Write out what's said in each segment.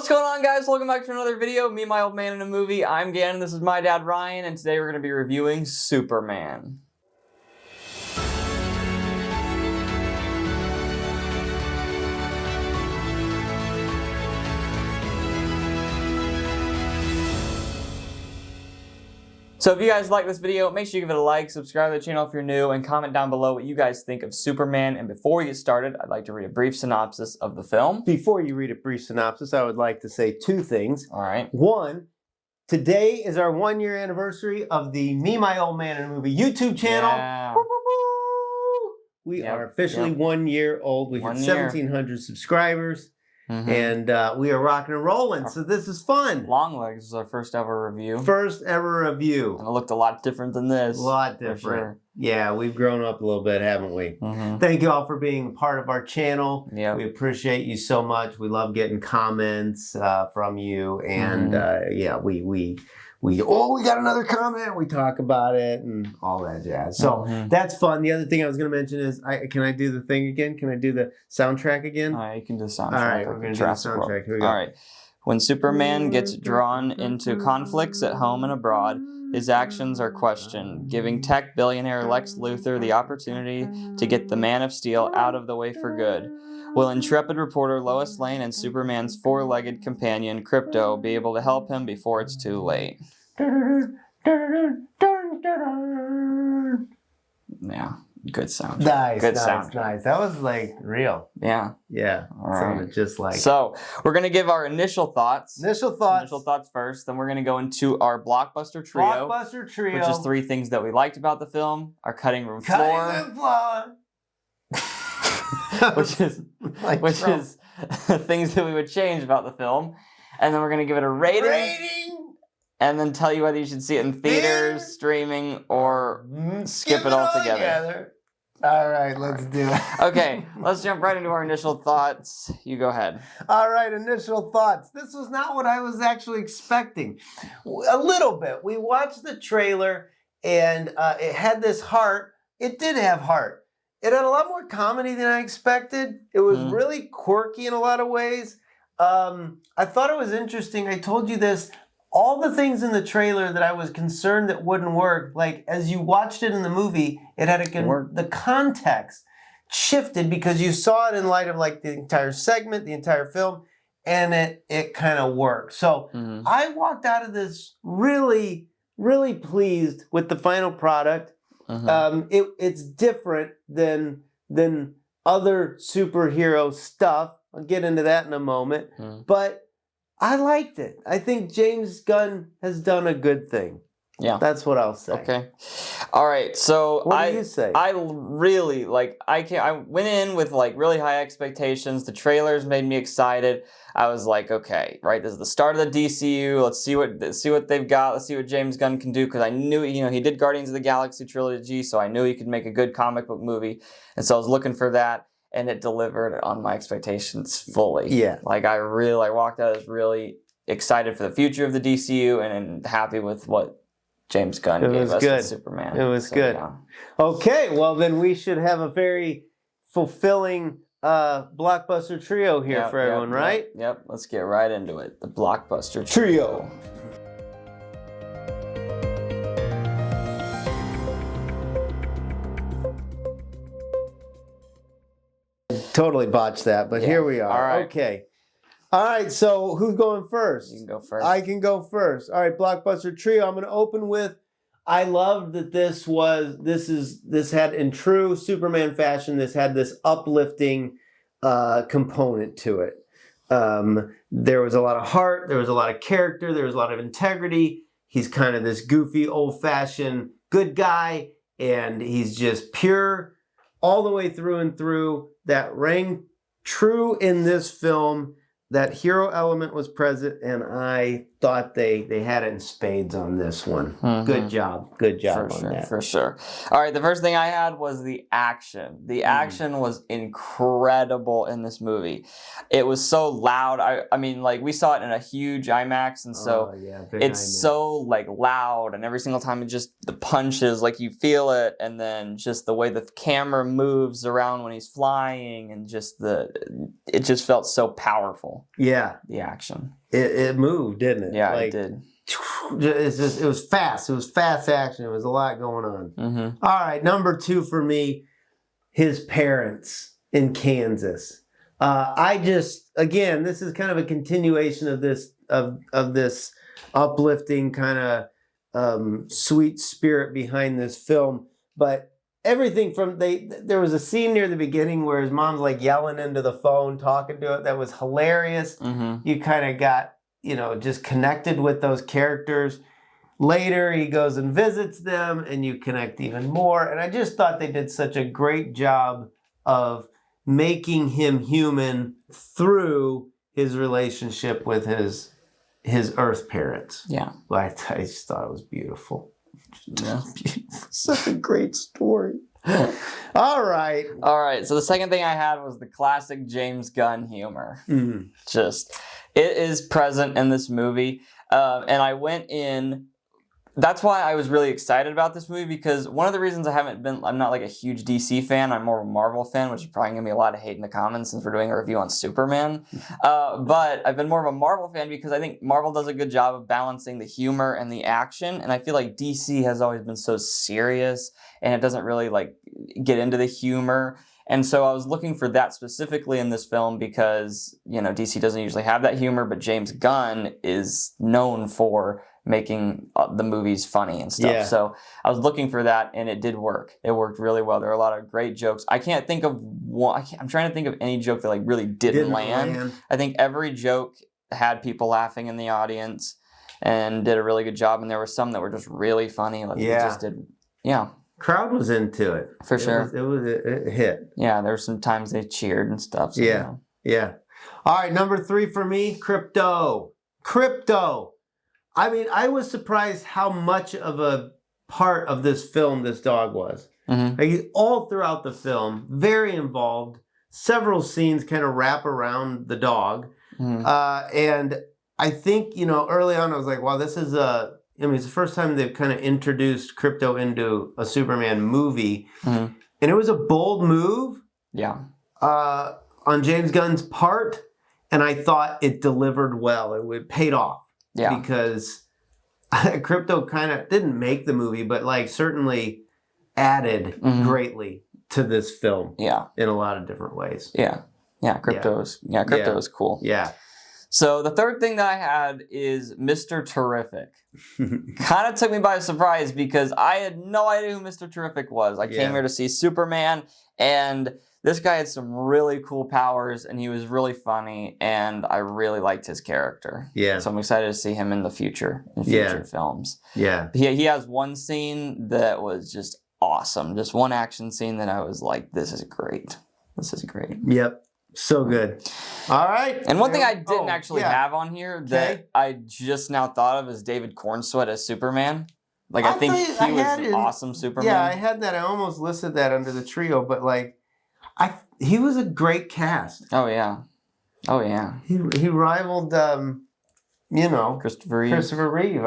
What's going on, guys? Welcome back to another video. Me and my old man in a movie. I'm Gannon, this is my dad Ryan, and today we're going to be reviewing Superman. So if you guys like this video, make sure you give it a like, subscribe to the channel if you're new, and comment down below what you guys think of Superman. And before we get started, I'd like to read a brief synopsis of the film. Before you read a brief synopsis, I would like to say two things. All right. One, today is our 1 year anniversary of the Me, My Old Man in a Movie YouTube channel. Yeah. We are officially 1 year old. We hit 1,700 subscribers. And we are rocking and rolling, so this is fun. Longlegs is our first ever review. First ever review. And it looked a lot different than this. A lot different. Sure. Yeah, we've grown up a little bit, haven't we? Thank you all for being part of our channel. Yeah. We appreciate you so much. We love getting comments from you. And yeah, we got another comment. We talk about it and all that jazz. So that's fun. The other thing I was going to mention is, can I do the thing again? Can I do the soundtrack again? All right, you can do the soundtrack. All right, we're going to do the soundtrack. Here we go. All right. When Superman gets drawn into conflicts at home and abroad, his actions are questioned, giving tech billionaire Lex Luthor the opportunity to get the Man of Steel out of the way for good. Will intrepid reporter Lois Lane and Superman's four-legged companion, Krypto, be able to help him before it's too late? Yeah, good sound. Nice, good nice, sound. nice. That was like real. Yeah. Yeah, sounded just like. So, we're going to give our initial thoughts. Initial thoughts First, then we're going to go into our Blockbuster Trio. Blockbuster Trio. Which is 3 things that we liked about the film. Our cutting room floor. which is things that we would change about the film. And then we're going to give it a rating. And then tell you whether you should see it in theaters, streaming, or skip it all together. All right, let's do it. Okay, let's jump right into our initial thoughts. You go ahead. All right, initial thoughts. This was not what I was actually expecting. A little bit. We watched the trailer, and it had this heart. It did have heart. It had a lot more comedy than I expected. It was really quirky in a lot of ways. I thought it was interesting. I told you this. All the things in the trailer that I was concerned that wouldn't work, like as you watched it in the movie, it had the context shifted because you saw it in light of like the entire segment, the entire film, and it kind of worked. So I walked out of this really, really pleased with the final product. It's different than other superhero stuff. I'll get into that in a moment, but I liked it. I think James Gunn has done a good thing. Yeah. That's what I'll say. Okay. All right. So what do you say? I really I went in with like really high expectations. The trailers made me excited. I was like, okay, right, this is the start of the DCU. Let's see what they've got. Let's see what James Gunn can do, because I knew, he did Guardians of the Galaxy trilogy, so I knew he could make a good comic book movie. And so I was looking for that. And it delivered on my expectations fully. Yeah. Like I walked out as really excited for the future of the DCU and happy with what James Gunn gave us with Superman. It was good. Yeah. Okay, well then we should have a very fulfilling Blockbuster Trio here for everyone, right? Yep, let's get right into it. The Blockbuster Trio. Totally botched that, but here we are. All right. Okay. All right, so who's going first? You can go first. I can go first. All right, Blockbuster Trio. I'm going to open with, I loved that this had, in true Superman fashion, this had this uplifting component to it. There was a lot of heart, there was a lot of character, there was a lot of integrity. He's kind of this goofy, old-fashioned good guy, and he's just pure all the way through and through. That rang true in this film. That hero element was present, and I thought they had it in spades on this one. Good job on that. For sure. All right, the first thing I had was the action. The action was incredible in this movie. It was so loud. I mean, like, we saw it in a huge IMAX, and so it's so like loud, and every single time the punches, like, you feel it, and then just the way the camera moves around when he's flying, and it just felt so powerful. beautiful. Yeah. The action. It moved, didn't it? Yeah, it did. It was fast. It was fast action. There was a lot going on. Mm-hmm. All right, number 2 for me, his parents in Kansas. Again, this is kind of a continuation of this this uplifting kind of sweet spirit behind this film. But everything from there was a scene near the beginning where his mom's like yelling into the phone, talking to it. That was hilarious. Mm-hmm. You kind of got, just connected with those characters. Later, he goes and visits them, and you connect even more. And I just thought they did such a great job of making him human through his relationship with his Earth parents. Yeah. I just thought it was beautiful. Yeah. Such a great story. All right. So the second thing I had was the classic James Gunn humor. Mm. It is present in this movie. And I went in. That's why I was really excited about this movie, because one of the reasons I'm not like a huge DC fan. I'm more of a Marvel fan, which is probably going to be a lot of hate in the comments since we're doing a review on Superman. But I've been more of a Marvel fan because I think Marvel does a good job of balancing the humor and the action. And I feel like DC has always been so serious and it doesn't really like get into the humor. And so I was looking for that specifically in this film because, DC doesn't usually have that humor, but James Gunn is known for making the movies funny and stuff. Yeah. So I was looking for that, and it did work. It worked really well. There are a lot of great jokes. I can't think of one. I'm trying to think of any joke that like really didn't land. I think every joke had people laughing in the audience and did a really good job. And there were some that were just really funny. Like Yeah. It just did. Yeah. Crowd was into it. For sure. It was a hit. Yeah. There were some times they cheered and stuff. So, Yeah. Yeah. All right. Number 3 for me, Crypto. I mean, I was surprised how much of a part of this film this dog was. Mm-hmm. Like, all throughout the film, very involved. Several scenes kind of wrap around the dog. Mm-hmm. And I think, early on I was like, wow, this is it's the first time they've kind of introduced Crypto into a Superman movie. Mm-hmm. And it was a bold move. Yeah. On James Gunn's part. And I thought it delivered well. It paid off. Yeah. Because Crypto kind of didn't make the movie, but like certainly added greatly to this film. Yeah. In a lot of different ways. Yeah. Yeah. Crypto is cool. Yeah. So the third thing that I had is Mr. Terrific. Kind of took me by surprise because I had no idea who Mr. Terrific was. I came here to see Superman, and this guy had some really cool powers, and he was really funny, and I really liked his character. Yeah. So I'm excited to see him in the future, films. Yeah. He has one scene that was just awesome. Just one action scene that I was like, this is great. This is great. Yep. So good. All right. And one thing I didn't actually have on here that I just now thought of is David Cornsweet as Superman. Like, I think he was an awesome Superman. Yeah, I had that. I almost listed that under the trio, but like, he was a great cast. Oh yeah. He rivaled, Christopher Reeve.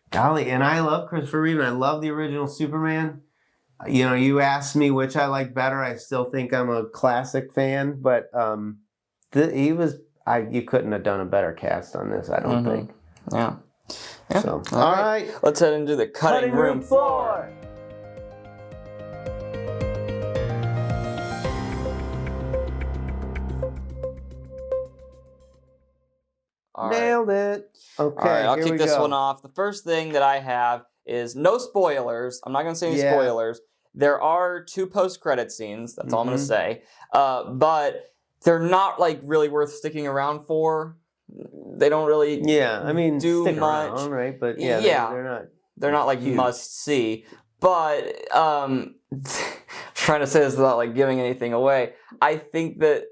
Golly, and I love Christopher Reeve, and I love the original Superman. You asked me which I like better. I still think I'm a classic fan, but you couldn't have done a better cast on this, I don't think. Yeah. So, all right. Let's head into the cutting room floor. Nailed it. Okay, all right, I'll here kick we this go. one off. The first thing that I have is no spoilers. I'm not going to say any spoilers. There are 2 post-credit scenes. That's all I'm going to say. But they're not like really worth sticking around for. They don't really do stick much, around, right? But they're not like huge. must see. But trying to say this without like giving anything away, I think that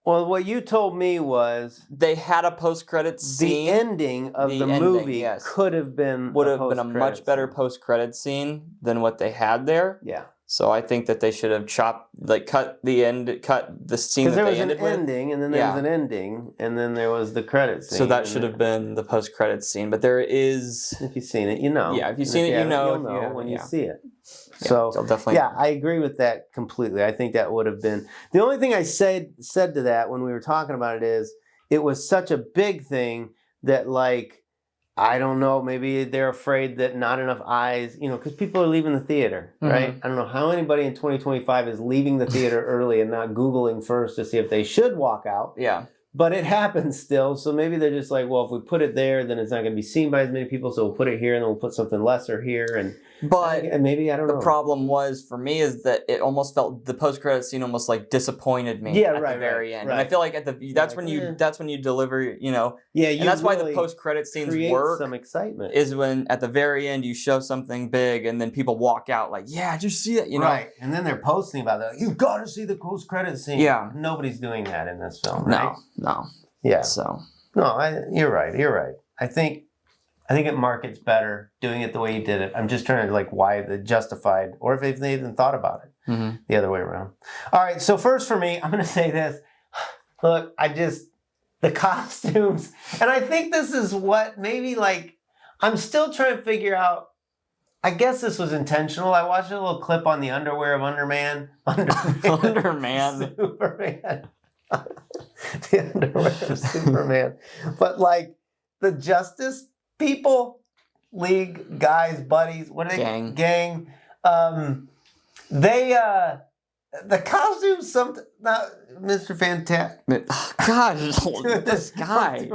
what you told me was they had a post-credit scene. The ending of the movie would have been a much better post-credit scene than what they had there. Yeah. So I think that they should have cut the scene that they ended with. Because there was an ending, and then there was an ending, and then there was the credit scene. So that should have been the post-credit scene. But there is... If you've seen it, you know. Yeah, if you've seen it, you know. You'll know when you see it. So definitely. Yeah, I agree with that completely. I think that would have been the only thing I said to that when we were talking about it is it was such a big thing that like I don't know, maybe they're afraid that not enough eyes, because people are leaving the theater, right? I don't know how anybody in 2025 is leaving the theater early and not Googling first to see if they should walk out. Yeah. But it happens still, so maybe they're just like, well, if we put it there, then it's not going to be seen by as many people, so we'll put it here, and then we'll put something lesser here, and maybe, I don't know. The problem was, for me, is that it almost felt, the post-credit scene almost, like, disappointed me at the very end. And I feel like that's when you deliver, Yeah, and that's why the post-credit scenes work. Some excitement. Is when, at the very end, you show something big, and then people walk out like, yeah, did you see it? Right, and then they're posting about that. You've got to see the post-credit scene. Yeah. Nobody's doing that in this film, right? No. Yeah. So. No, you're right. I think it markets better doing it the way you did it. I'm just trying to like why the justified, or if they even thought about it the other way around. All right, so first for me, I'm going to say this. Look, the costumes, and I think this is what maybe like, I'm still trying to figure out, I guess this was intentional. I watched a little clip on the underwear of Underman. Superman. The underwear of Superman. But like the Justice People League guys, buddies, what are they? Gang. The costumes, not Mr. Fantastic. Gosh, this guy.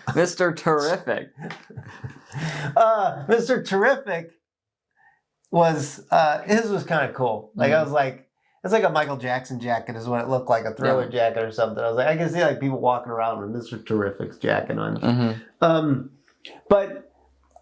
Mr. Terrific. Mr. Terrific was, his was kind of cool. Like, I was like, it's like a Michael Jackson jacket is what it looked like, a Thriller jacket or something. I was like, I can see like people walking around with Mr. Terrific's jacket on. But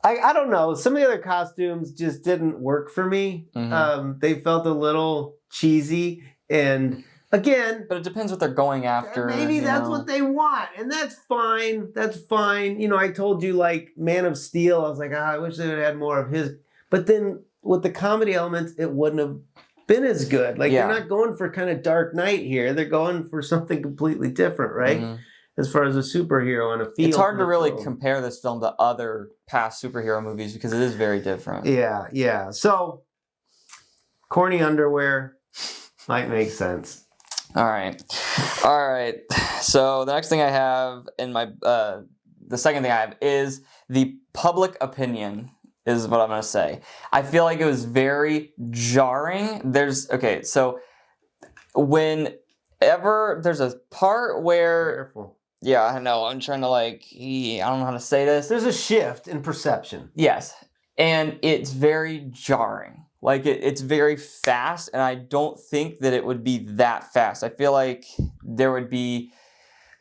I don't know. Some of the other costumes just didn't work for me. They felt a little cheesy. And again... But it depends what they're going after. Maybe that's what they want. And that's fine. That's fine. I told you like Man of Steel. I was like, I wish they would have had more of his. But then with the comedy elements, it wouldn't have been as good. Like they're not going for kind of Dark Knight here. They're going for something completely different, right? As far as a superhero and a feel. It's hard to really compare this film to other past superhero movies because it is very different. Yeah. So, corny underwear might make sense. All right. So the next thing I have in my, the second thing I have is the public opinion. Is what I'm going to say. I feel like it was very jarring. So whenever there's a part where... Careful. Yeah, I know. I'm trying to I don't know how to say this. There's a shift in perception. Yes. And it's very jarring. Like, it's very fast, and I don't think that it would be that fast. I feel like there would be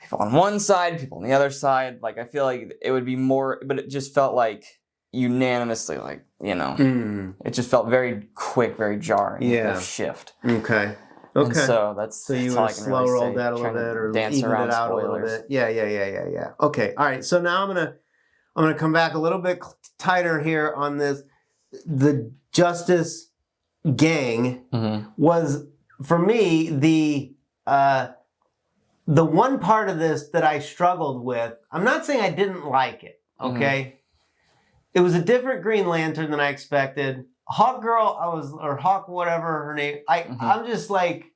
people on one side, people on the other side. Like, I feel like it would be more... But it just felt like... unanimously, it just felt very quick, very jarring. Yeah, shift. Okay. And so that's you would slow roll that a little bit, or dance around it out spoilers. A little bit. Yeah. Okay. All right. So now I'm gonna come back a little bit tighter here on this. The Justice Gang was for me the one part of this that I struggled with. I'm not saying I didn't like it. Okay. It was a different Green Lantern than I expected. Hawk Girl, or Hawk whatever her name. I'm just like,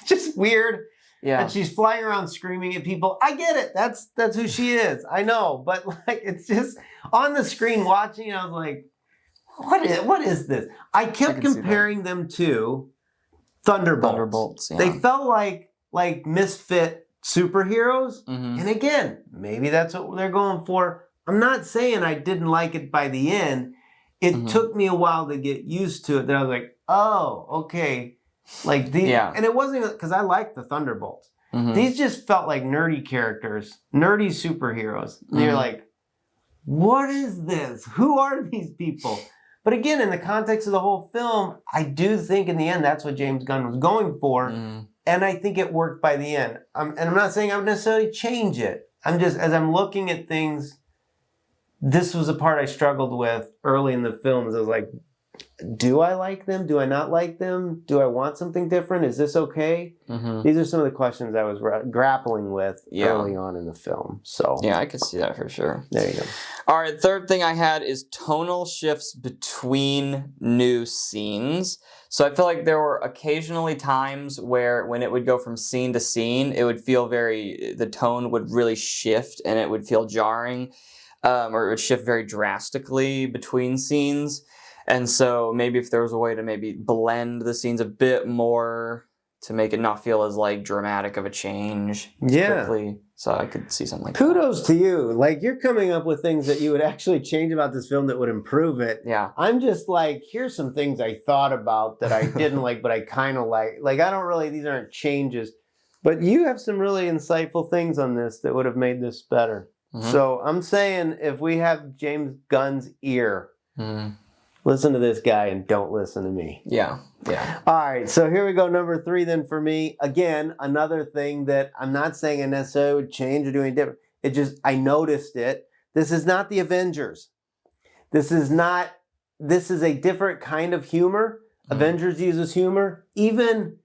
just weird. Yeah. And she's flying around screaming at people. I get it. That's who she is. I know. But like, it's just on the screen watching. I was like, what is this? I kept comparing them to Thunderbolts. They felt like misfit superheroes. And again, maybe that's what they're going for. I'm not saying I didn't like it by the end. It took me a while to get used to it. Then I was like, oh, okay. Like and it wasn't because I liked the Thunderbolts. These just felt like nerdy characters, nerdy superheroes. And you're like, what is this? Who are these people? But again, in the context of the whole film, I do think in the end that's what James Gunn was going for. And I think it worked by the end. And I'm not saying I would necessarily change it. I'm just, as I'm looking at things, this was a part I struggled with early in the film. I was like, do I like them? Do I not like them? Do I want something different? Is this okay? These are some of the questions I was grappling with early on in the film. So yeah, I could see that for sure. there you go. All right, third thing I had is tonal shifts between new scenes. So I feel like there were occasionally times where when it would go from scene to scene, it would feel the tone would really shift and it would feel jarring, or it would shift very drastically between scenes. And so maybe if there was a way to maybe blend the scenes a bit more to make it not feel as like dramatic of a change quickly. So I could see something like that. Kudos to you. Like, you're coming up with things that you would actually change about this film that would improve it. Yeah. I'm just like, here's some things I thought about that I didn't like, but I kind of like. Like, I don't really, these aren't changes. But you have some really insightful things on this that would have made this better. So I'm saying if we have James Gunn's ear, listen to this guy and don't listen to me. Yeah, yeah. All right, so here we go. Number 3 then for me. Again, another thing that I'm not saying I necessarily would change or do anything different. It just, I noticed it. This is not the Avengers. This is a different kind of humor. Avengers uses humor. Even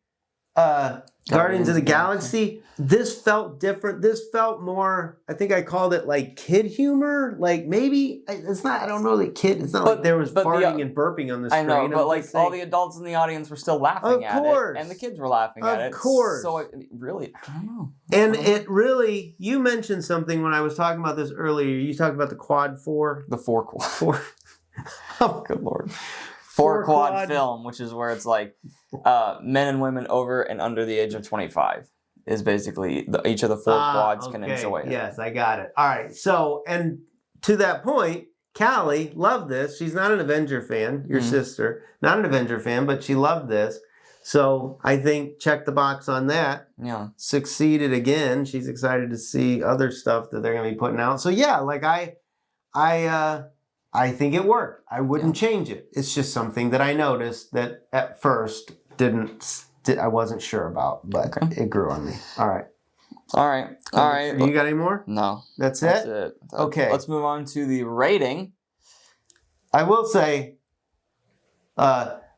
Guardians of the Galaxy, this felt different. This felt more, I think I called it like kid humor. Like maybe, it's not, I don't know the kid, it's not like there was farting and burping on the screen. I know, but like all the adults in the audience were still laughing at it. And the kids were laughing at it. Of course. So it really, I don't know. And it really, you mentioned something when I was talking about this earlier. You talked about the quad 4. The 4 quad. Oh, good Lord. 4 quad film, which is where it's like men and women over and under the age of 25 is basically each of the 4 quads can enjoy it. Yes, I got it. All right. So, and to that point, Callie loved this. She's not an Avenger fan, your sister, not an Avenger fan, but she loved this. So I think check the box on that. Yeah. Succeeded again. She's excited to see other stuff that they're going to be putting out. So yeah, like I think it worked. I wouldn't change it. It's just something that I noticed that at first I wasn't sure about, but it grew on me. All right. All right. You got any more? No. That's it? Okay. Let's move on to the rating. I will say,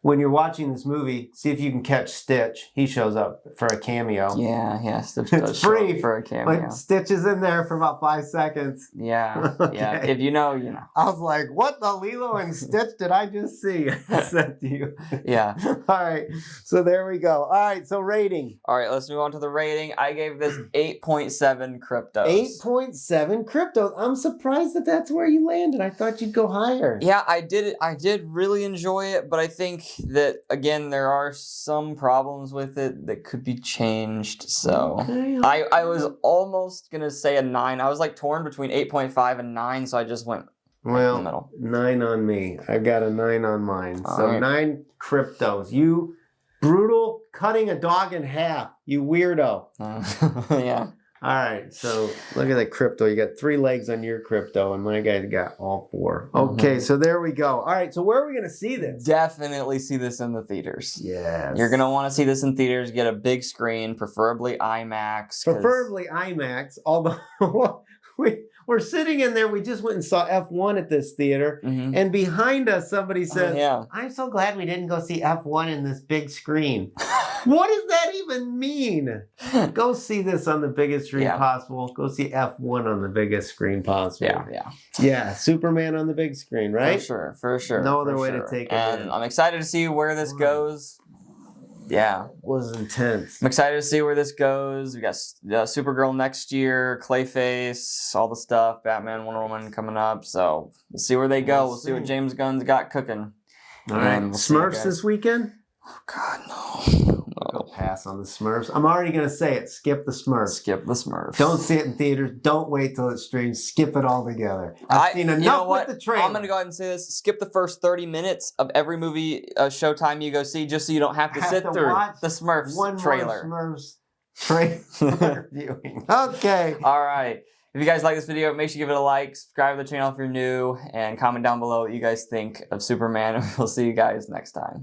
when you're watching this movie, see if you can catch Stitch. He shows up for a cameo. Yeah, Stitch it's does show free up for a cameo. Like, Stitch is in there for about 5 seconds. Yeah, yeah. If you know, you know. I was like, what the Lilo and Stitch did I just see? I said to you. Yeah. All right, so there we go. All right, so rating. All right, let's move on to the rating. I gave this 8.7 cryptos. 8.7 cryptos. I'm surprised that that's where you landed. I thought you'd go higher. Yeah, I did really enjoy it, but I think that, again, there are some problems with it that could be changed. So I was almost going to say a 9. I was like torn between 8.5 and 9, so I just went in the middle. 9 on me. I got a 9 on mine. So 9 cryptos. You brutal cutting a dog in half. You weirdo. Yeah. All right, so look at that crypto. You got 3 legs on your crypto, and my guy got all 4. Okay, so there we go. All right, so where are we going to see this? Definitely see this in the theaters. Yes. You're going to want to see this in theaters, get a big screen, preferably IMAX. Preferably IMAX, although we're sitting in there. We just went and saw F1 at this theater, and behind us somebody says, I'm so glad we didn't go see F1 in this big screen. What does that even mean? Go see this on the biggest screen possible. Go see F1 on the biggest screen possible. Yeah, Superman on the big screen, right? For sure. No other way to take it. And I'm excited to see where this goes. Yeah. It was intense. I'm excited to see where this goes. We got Supergirl next year, Clayface, all the stuff, Batman, Wonder Woman coming up. So we'll see where they go. We'll see what James Gunn's got cooking. All right. Smurfs this weekend? Oh, God, no. I'll pass on the Smurfs. I'm already going to say it. Skip the Smurfs. Skip the Smurfs. Don't see it in theaters. Don't wait till it streams. Skip it all together. I've seen enough with the trailer. I'm going to go aahead and say this. Skip the first 30 minutes of every movie Showtime you go see just so you don't have to sit through the Smurfs trailer. One more Smurfs trailer viewing. Okay. All right. If you guys like this video, make sure you give it a like, subscribe to the channel if you're new, and comment down below what you guys think of Superman. We'll see you guys next time.